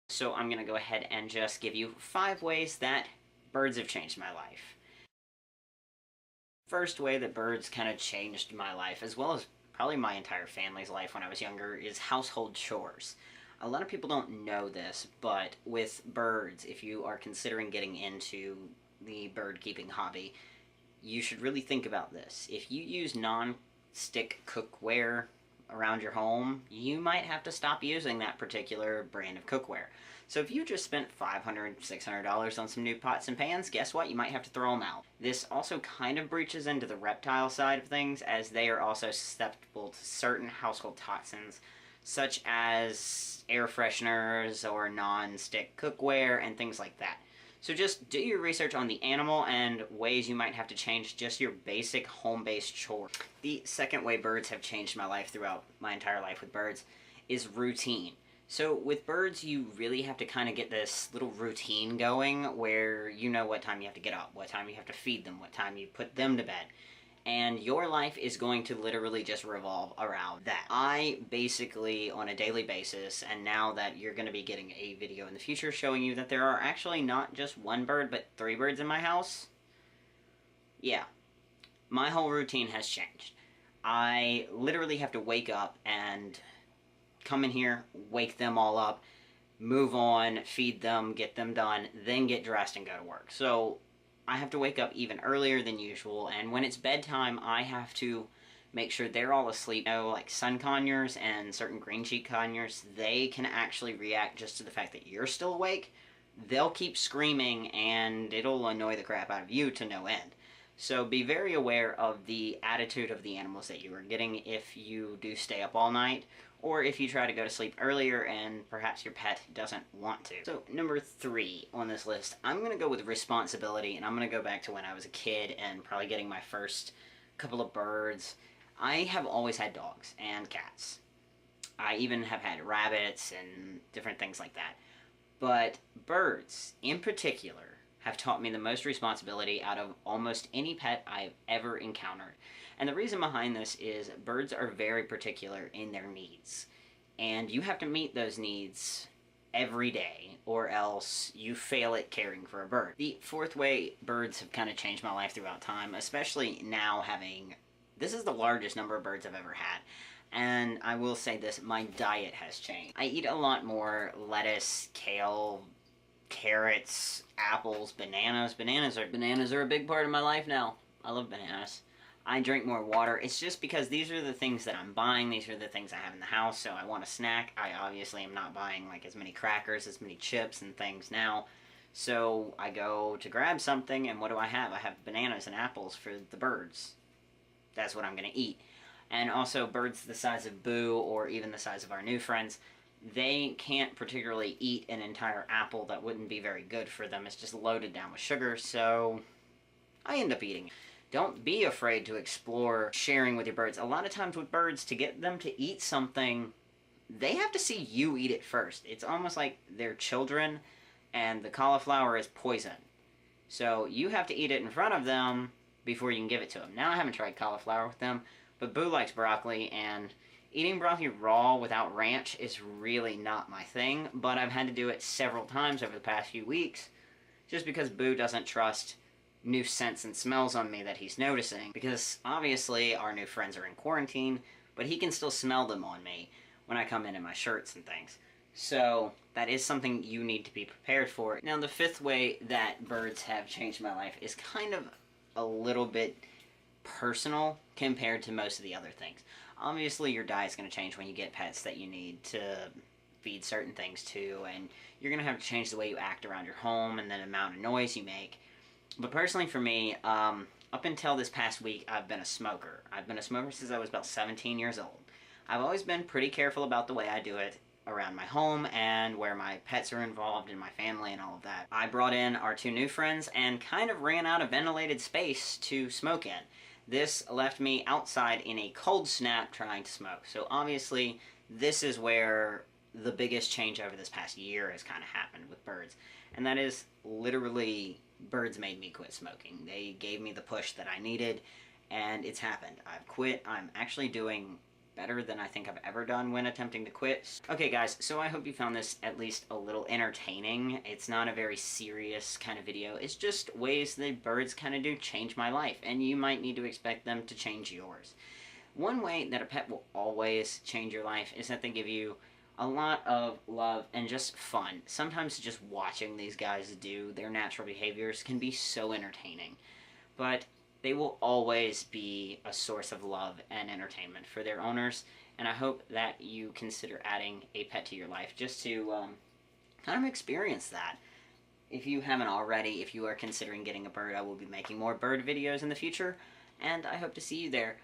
So I'm going to go ahead and just give you 5 ways that birds have changed my life. First way that birds kind of changed my life, as well as probably my entire family's life when I was younger, is household chores. A lot of people don't know this, but with birds, if you are considering getting into the bird keeping hobby, you should really think about this. If you use non-stick cookware around your home, you might have to stop using that particular brand of cookware. So if you just spent $500, $600 on some new pots and pans, guess what? You might have to throw them out. This also kind of breaches into the reptile side of things, as they are also susceptible to certain household toxins, such as air fresheners or non-stick cookware and things like that. So just do your research on the animal and ways you might have to change just your basic home-based chore. The second way birds have changed my life throughout my entire life with birds is routine. So with birds, you really have to kind of get this little routine going where you know what time you have to get up, what time you have to feed them, what time you put them to bed. And your life is going to literally just revolve around that. I basically, on a daily basis, and now that you're going to be getting a video in the future showing you that there are actually not just one bird, but 3 birds in my house, yeah, my whole routine has changed. I literally have to wake up and come in here, wake them all up, move on, feed them, get them done, then get dressed and go to work. So I have to wake up even earlier than usual, and when it's bedtime, I have to make sure they're all asleep. You know, like sun conures and certain green cheek conures, they can actually react just to the fact that you're still awake. They'll keep screaming, and it'll annoy the crap out of you to no end. So be very aware of the attitude of the animals that you are getting if you do stay up all night, or if you try to go to sleep earlier and perhaps your pet doesn't want to. So number 3 on this list, I'm going to go with responsibility, and I'm going to go back to when I was a kid and probably getting my first couple of birds. I have always had dogs and cats. I even have had rabbits and different things like that. But birds, in particular, have taught me the most responsibility out of almost any pet I've ever encountered. And the reason behind this is birds are very particular in their needs. And you have to meet those needs every day, or else you fail at caring for a bird. The 4th way birds have kind of changed my life throughout time, especially now having... This is the largest number of birds I've ever had. And I will say this, my diet has changed. I eat a lot more lettuce, kale, carrots, apples, bananas. Bananas are a big part of my life now. I love bananas. I drink more water. It's just because these are the things that I'm buying. These are the things I have in the house, so I want a snack. I obviously am not buying like as many crackers, as many chips and things now. So I go to grab something, and what do I have? I have bananas and apples for the birds. That's what I'm going to eat. And also birds the size of Boo, or even the size of our new friends, they can't particularly eat an entire apple. That wouldn't be very good for them. It's just loaded down with sugar, so I end up eating it. Don't be afraid to explore sharing with your birds. A lot of times with birds, to get them to eat something, they have to see you eat it first. It's almost like they're children, and the cauliflower is poison. So you have to eat it in front of them before you can give it to them. Now, I haven't tried cauliflower with them, but Boo likes broccoli, and eating broccoli raw without ranch is really not my thing, but I've had to do it several times over the past few weeks, just because Boo doesn't trust new scents and smells on me that he's noticing, because obviously our new friends are in quarantine, but he can still smell them on me when I come in my shirts and things. So that is something you need to be prepared for. Now, the 5th way that birds have changed my life is kind of a little bit personal compared to most of the other things. Obviously, your diet's going to change when you get pets that you need to feed certain things to, and you're going to have to change the way you act around your home and the amount of noise you make. But personally for me, up until this past week, I've been a smoker. I've been a smoker since I was about 17 years old. I've always been pretty careful about the way I do it around my home and where my pets are involved in my family and all of that. I brought in our 2 new friends and kind of ran out of ventilated space to smoke in. This left me outside in a cold snap trying to smoke. So obviously, this is where the biggest change over this past year has kind of happened with birds. And that is literally, birds made me quit smoking. They gave me the push that I needed, and it's happened. I've quit. I'm actually doing better than I think I've ever done when attempting to quit. Okay guys, so I hope you found this at least a little entertaining. It's not a very serious kind of video. It's just ways that birds kind of do change my life, and you might need to expect them to change yours. One way that a pet will always change your life is that they give you a lot of love and just fun. Sometimes just watching these guys do their natural behaviors can be so entertaining. But they will always be a source of love and entertainment for their owners, and I hope that you consider adding a pet to your life just to kind of experience that. If you haven't already, if you are considering getting a bird, I will be making more bird videos in the future, and I hope to see you there.